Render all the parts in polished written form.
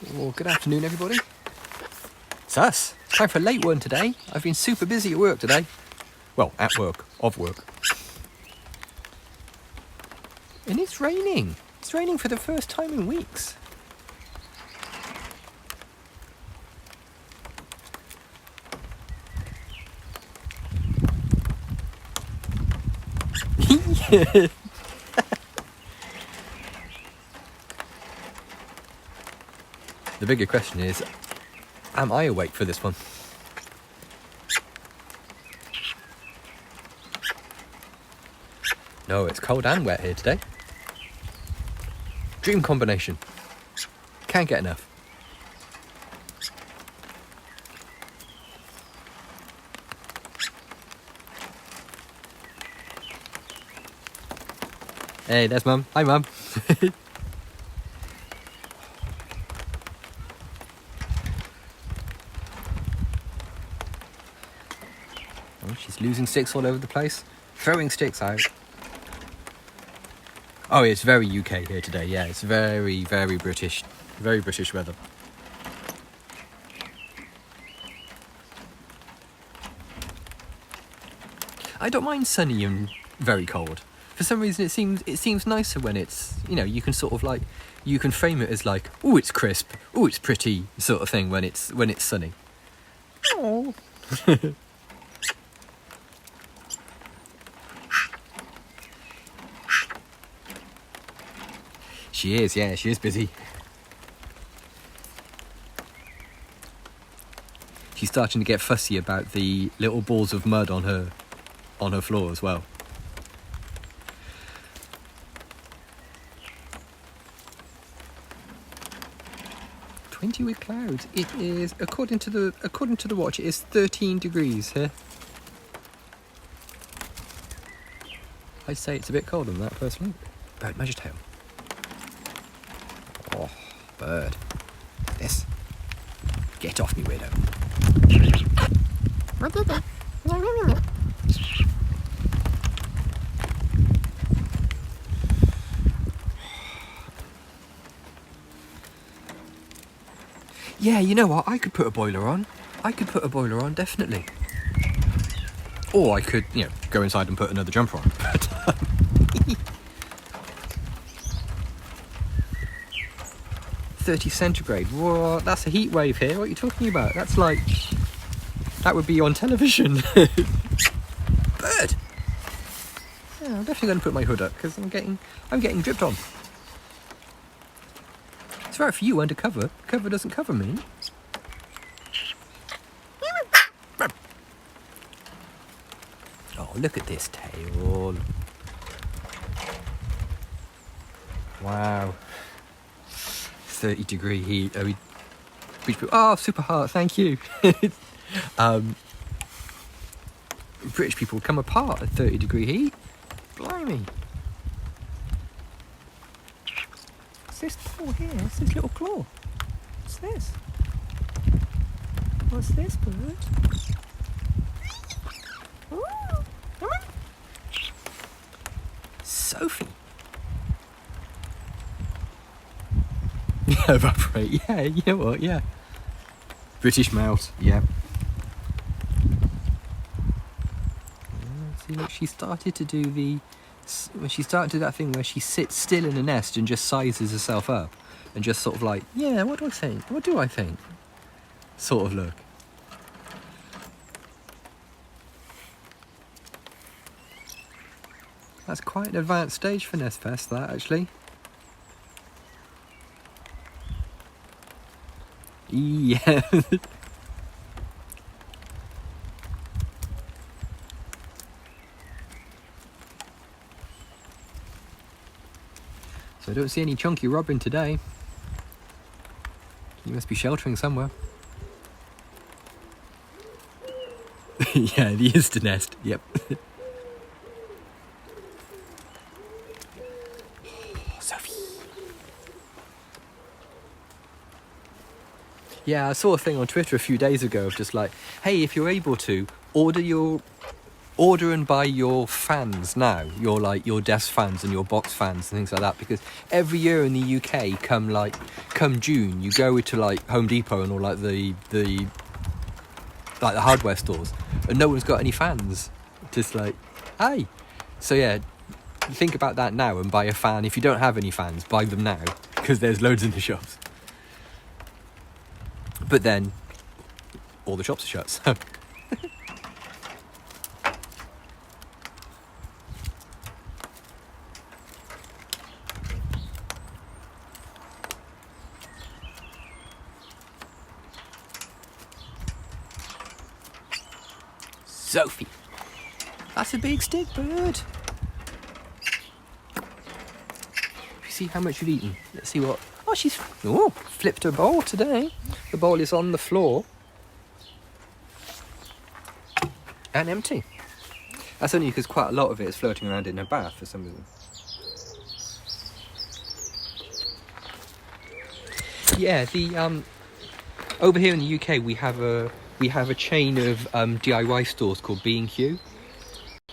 Well, good afternoon, everybody. It's us. Time for a late one today. I've been super busy at work today. Well, at work, of work. And it's raining. It's raining for the first time in weeks. Yeah. The bigger question is, am I awake for this one? No, it's cold and wet here today. Dream combination. Can't get enough. Hey, there's Mum. Hi, Mum. Oh, she's losing sticks all over the place. Throwing sticks out. Oh, it's very UK here today. Yeah, it's very, very British. Very British weather. I don't mind sunny and very cold. For some reason, it seems nicer when it's, you can sort of like, you can frame it as like, oh, it's crisp, oh, it's pretty, sort of thing when it's sunny. Oh. She is, yeah, she is busy. She's starting to get fussy about the little balls of mud on her floor as well. With clouds. It is, according to the watch, it is 13 degrees here. I'd say it's a bit colder than that personally. Bird, measure tail. Oh, bird. This. Get off me, weirdo. Yeah, you know what? I could put a boiler on. Definitely. Or I could, go inside and put another jumper on. But, 30 centigrade. What? That's a heat wave here. What are you talking about? That's like... That would be on television. Bird! Yeah, I'm definitely going to put my hood up because I'm getting dripped on. It's right for you undercover. Cover doesn't cover me. Oh, look at this tail. Wow. 30-degree heat. Oh, super hot, thank you. British people come apart at 30-degree heat. Blimey. What's this claw here? What's this little claw? What's this? What's this, bird? Ooh. Come on. Sophie. Yeah, evaporate. Yeah, you know what? Yeah. British mouse. Yeah. See, look, she started to do that thing where she sits still in a nest and just sizes herself up and just sort of like, yeah, what do I think? What do I think? Sort of look. That's quite an advanced stage for Nest Fest, that, actually. Yeah. So I don't see any chunky robin today. You must be sheltering somewhere. Yeah, the Easter nest. Yep. Oh, Sophie. Yeah, I saw a thing on Twitter a few days ago of just like, hey, if you're able to, order your order and buy your fans now, your desk fans and your box fans and things like that, because every year in the UK, come June, you go to like Home Depot and all like the hardware stores, and no one's got any fans. Just like, hey. So yeah, think about that now and buy a fan. If you don't have any fans, buy them now, because there's loads in the shops. But then all the shops are shut, so Sophie, that's a big stick, bird. You see how much you've eaten? Let's see what. Oh, she's flipped her bowl today. The bowl is on the floor and empty. That's only because quite a lot of it is floating around in her bath for some reason. Yeah, the over here in the UK we have a chain of DIY stores called B&Q,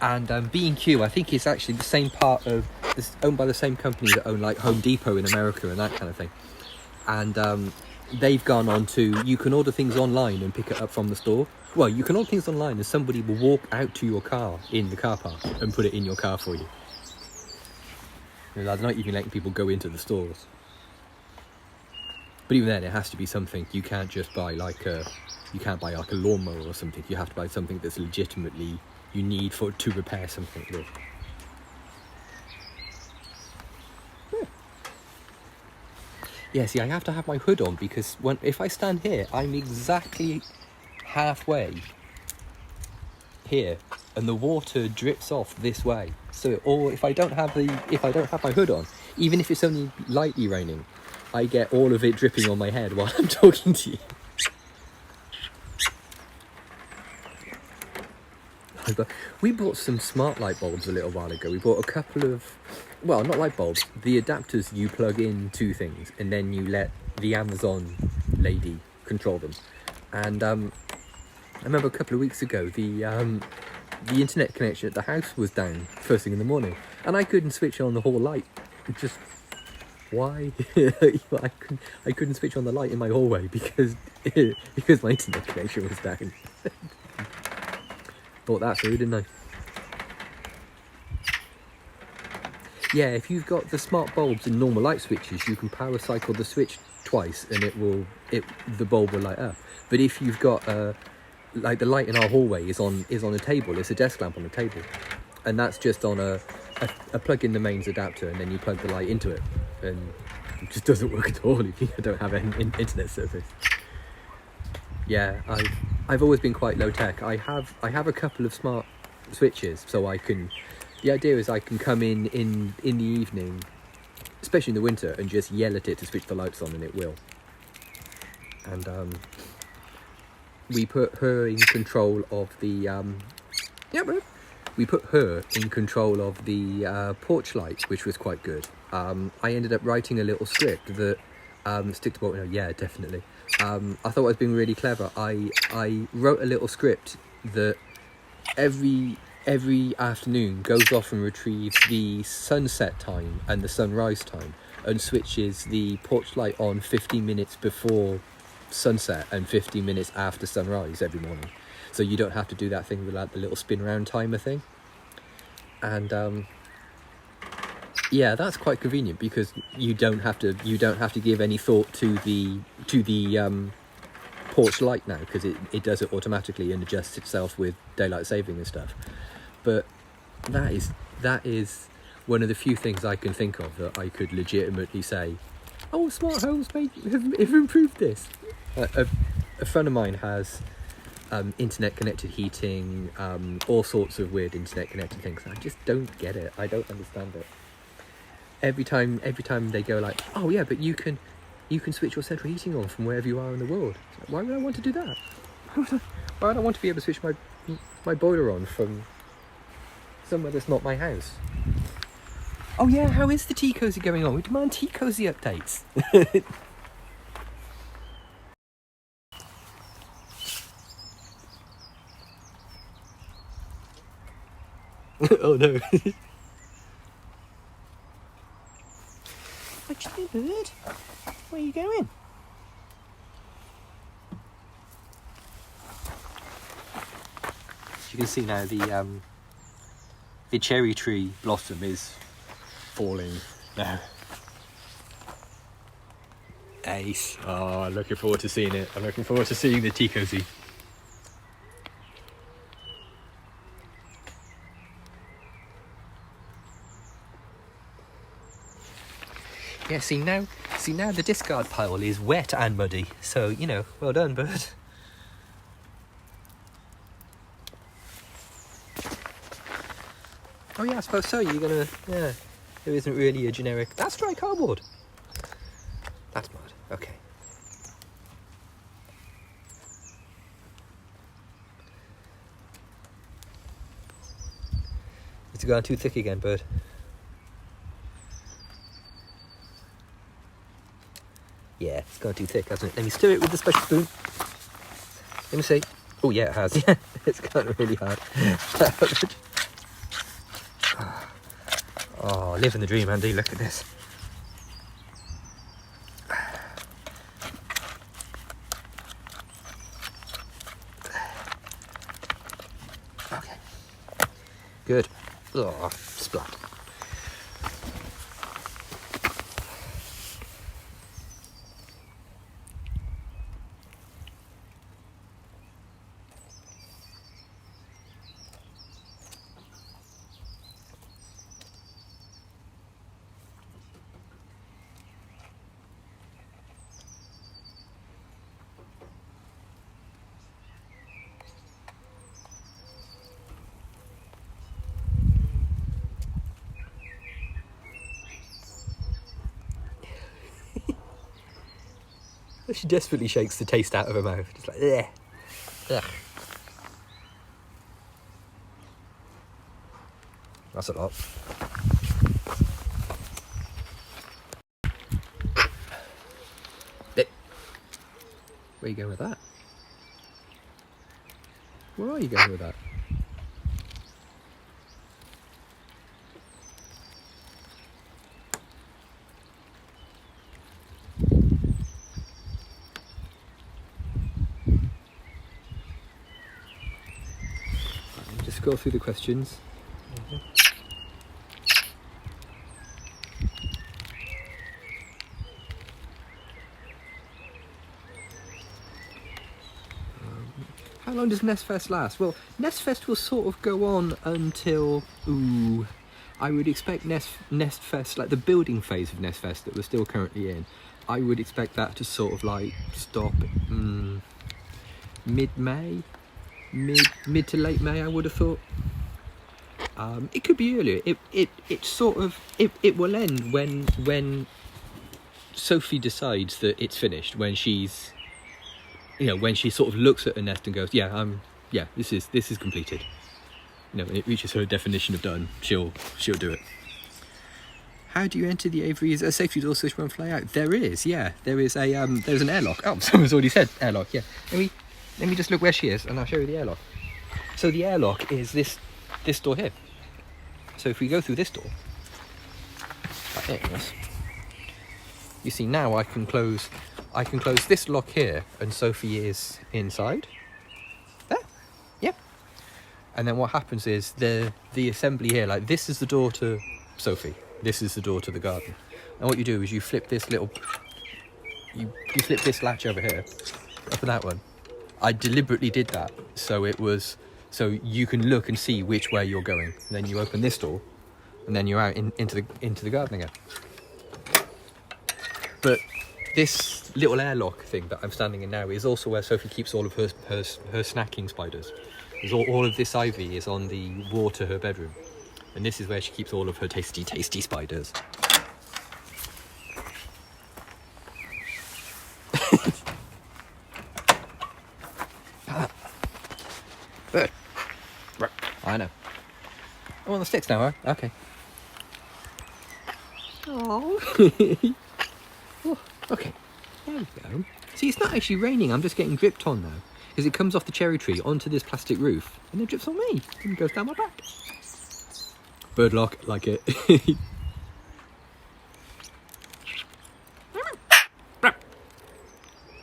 and B&Q I think is actually the same part of this, owned by the same company that own like Home Depot in America and that kind of thing. And they've gone on to, you can order things online and pick it up from the store. Well, you can order things online and somebody will walk out to your car in the car park and put it in your car for you. They're not even letting people go into the stores. But even then, it has to be something. You can't just buy like a lawnmower or something. You have to buy something that's legitimately you need to repair something with. Yeah, see, I have to have my hood on because if I stand here, I'm exactly halfway here, and the water drips off this way. So, or if I don't have my hood on, even if it's only lightly raining, I get all of it dripping on my head while I'm talking to you. We bought some smart light bulbs a little while ago. We bought a couple of, well, not light bulbs, the adapters you plug into things and then you let the Amazon lady control them. And I remember a couple of weeks ago, the internet connection at the house was down first thing in the morning, and I couldn't switch on the hall light. Just why? I couldn't switch on the light in my hallway because my internet connection was down. Thought that through, didn't I? Yeah, if you've got the smart bulbs and normal light switches, you can power cycle the switch twice and the bulb will light up. But if you've got like the light in our hallway is on a table, it's a desk lamp on a table, and that's just on a plug in the mains adapter, and then you plug the light into it, and it just doesn't work at all if you don't have an internet service. Yeah, I've always been quite low tech. I have a couple of smart switches, so I can. The idea is I can come in the evening, especially in the winter, and just yell at it to switch the lights on, and it will. And we put her in control of the porch light, which was quite good. I ended up writing a little script that stick to bolt. Yeah, definitely. I thought I was being really clever. I wrote a little script that every afternoon goes off and retrieves the sunset time and the sunrise time and switches the porch light on 15 minutes before sunset and 15 minutes after sunrise every morning, so you don't have to do that thing with like the little spin round timer thing. And yeah, that's quite convenient because you don't have to give any thought to the porch light now, because it does it automatically and adjusts itself with daylight saving and stuff. But that is one of the few things I can think of that I could legitimately say, oh, smart homes have improved this. A friend of mine has internet connected heating, all sorts of weird internet connected things. I just don't get it. I don't understand it. Every time they go like, oh yeah, but you can switch your central heating on from wherever you are in the world. Like, why would I want to do that? Why would I want to be able to switch my boiler on from somewhere that's not my house? Oh yeah, how is the Tea Cozy going on? We demand Tea Cozy updates. Oh no. Actually, bird, where are you going? As you can see now, the cherry tree blossom is falling now. Ace. Oh, I'm looking forward to seeing it. I'm looking forward to seeing the tea cozy. Yeah, see now the discard pile is wet and muddy, so, you know, well done, bird. Oh yeah, I suppose so. You're gonna, yeah. There isn't really a generic. That's dry cardboard. That's mud. Okay. It's gone too thick again, bird. Yeah, it's gone too thick, hasn't it? Let me stir it with the special spoon. Let me see. Oh yeah, it has. Yeah, it's gone really hard. Oh, living the dream, Andy. Look at this. Okay. Good. Oh, splat. She desperately shakes the taste out of her mouth. Just like, yeah. Ugh. That's a lot. Where are you going with that? Where are you going with that? Just scroll through the questions. How long does Nestfest last? Well, Nestfest will sort of go on until, I would expect Nestfest, like the building phase of Nestfest that we're still currently in, I would expect that to sort of like stop mid-May, mid to late May, I would have thought. It could be earlier. It will end when Sophie decides that it's finished, when she's, you know, when she sort of looks at her nest and goes, yeah, this is completed. You know, when it reaches her definition of done, she'll do it. How do you enter the aviary? Is there a safety door so she won't fly out? There is, yeah. There's an airlock. Oh, someone's already said airlock, yeah. Let me just look where she is and I'll show you the airlock. So the airlock is this door here. So if we go through this door, like this, you see now I can close this lock here and Sophie is inside. There, yep. And then what happens is the assembly here, like this is the door to Sophie, this is the door to the garden. And what you do is you flip this little, you flip this latch over here, up at that one. I deliberately did that so so you can look and see which way you're going. And then you open this door and then you're out into the garden again. But this little airlock thing that I'm standing in now is also where Sophie keeps all of her snacking spiders. All of this ivy is on the wall to her bedroom. And this is where she keeps all of her tasty spiders. Bird. I know. I'm on the sticks now, huh? Okay. Oh. Oh, okay. There we go. See, it's not actually raining. I'm just getting dripped on now. Because it comes off the cherry tree onto this plastic roof. And it drips on me. And it goes down my back. Birdlock, like it.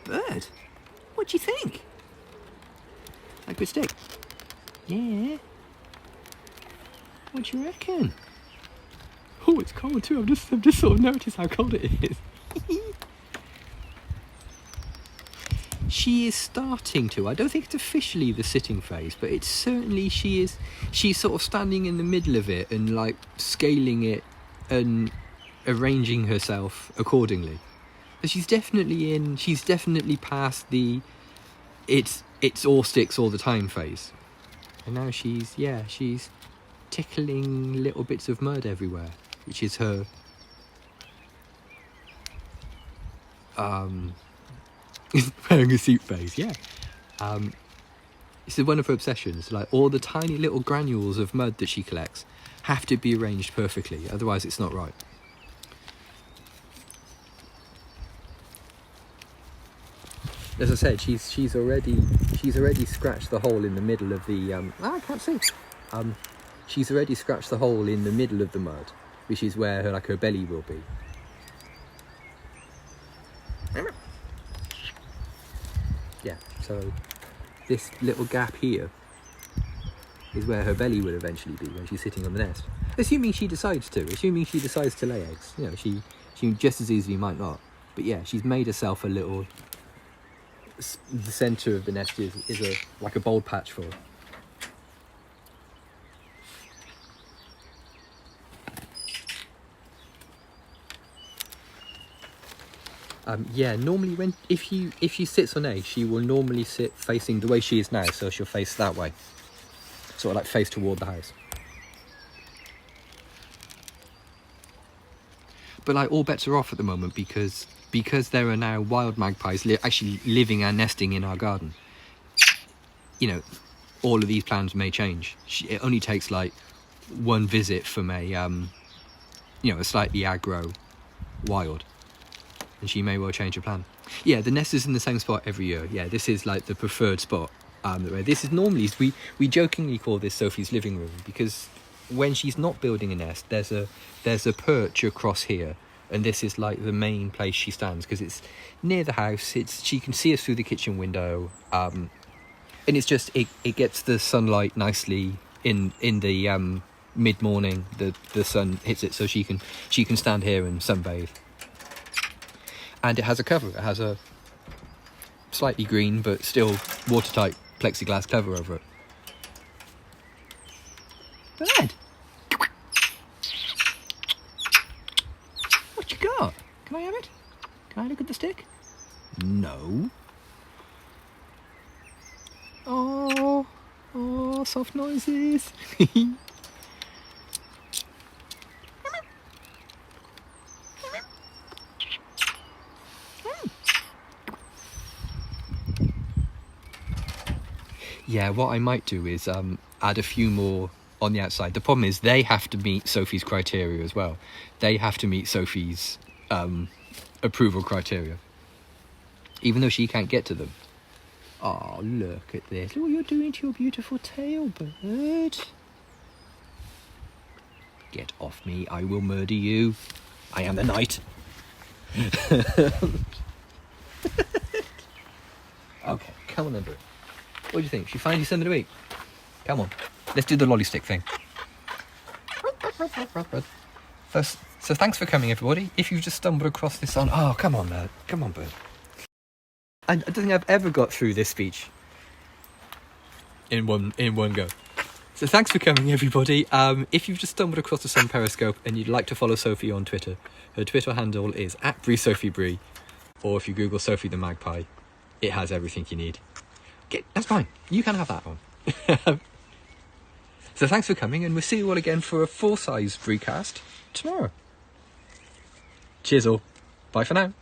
Bird, what do you think? Like good steak? Yeah. What do you reckon? Oh, it's cold too. I've just sort of noticed how cold it is. She is starting to. I don't think it's officially the sitting phase, but it's certainly she's sort of standing in the middle of it and like scaling it and arranging herself accordingly. But she's definitely past the it's all sticks all the time phase. And now she's tickling little bits of mud everywhere, which is her wearing a suit phase, yeah. This is one of her obsessions. Like all the tiny little granules of mud that she collects have to be arranged perfectly, otherwise it's not right. As I said, she's already scratched the hole in the middle of the I can't see. She's already scratched the hole in the middle of the mud, which is where her belly will be. Yeah, so this little gap here is where her belly will eventually be when she's sitting on the nest. Assuming she decides to lay eggs. You know, she just as easily might not. But yeah, she's made herself a little. The centre of the nest is like a bold patch for her. Yeah, normally if she sits on eggs, she will normally sit facing the way she is now, so she'll face that way, sort of like face toward the house. But like all bets are off at the moment because there are now wild magpies actually living and nesting in our garden. You know, all of these plans may change. It only takes like one visit from a slightly aggro wild, and she may well change her plan. Yeah, the nest is in the same spot every year. Yeah, this is like the preferred spot. This is normally, we jokingly call this Sophie's living room, because when she's not building a nest, there's a perch across here, and this is like the main place she stands because it's near the house. She can see us through the kitchen window, and it's just it gets the sunlight nicely in the mid-morning. The sun hits it, so she can stand here and sunbathe. And it has a cover. It has a slightly green but still watertight plexiglass cover over it. Bird! What you got? Can I have it? Can I look at the stick? No. Oh, soft noises. Yeah, what I might do is add a few more on the outside. The problem is they have to meet Sophie's criteria as well. They have to meet Sophie's approval criteria, even though she can't get to them. Oh, look at this. Look what you're doing to your beautiful tail, bird. Get off me. I will murder you. I am the knight. Okay, come on then, bird. What do you think? Should you find you something to eat? Come on. Let's do the lolly stick thing. So thanks for coming, everybody. If you've just stumbled across this on... Oh, come on, bird. Come on, bird. I don't think I've ever got through this speech in one go. So thanks for coming, everybody. If you've just stumbled across this on Periscope and you'd like to follow Sophie on Twitter, her Twitter handle is @BreeSophieBree, or if you Google Sophie the Magpie, it has everything you need. That's fine. You can have that one. So thanks for coming, and we'll see you all again for a full-size Breecast tomorrow. Cheers all. Bye for now.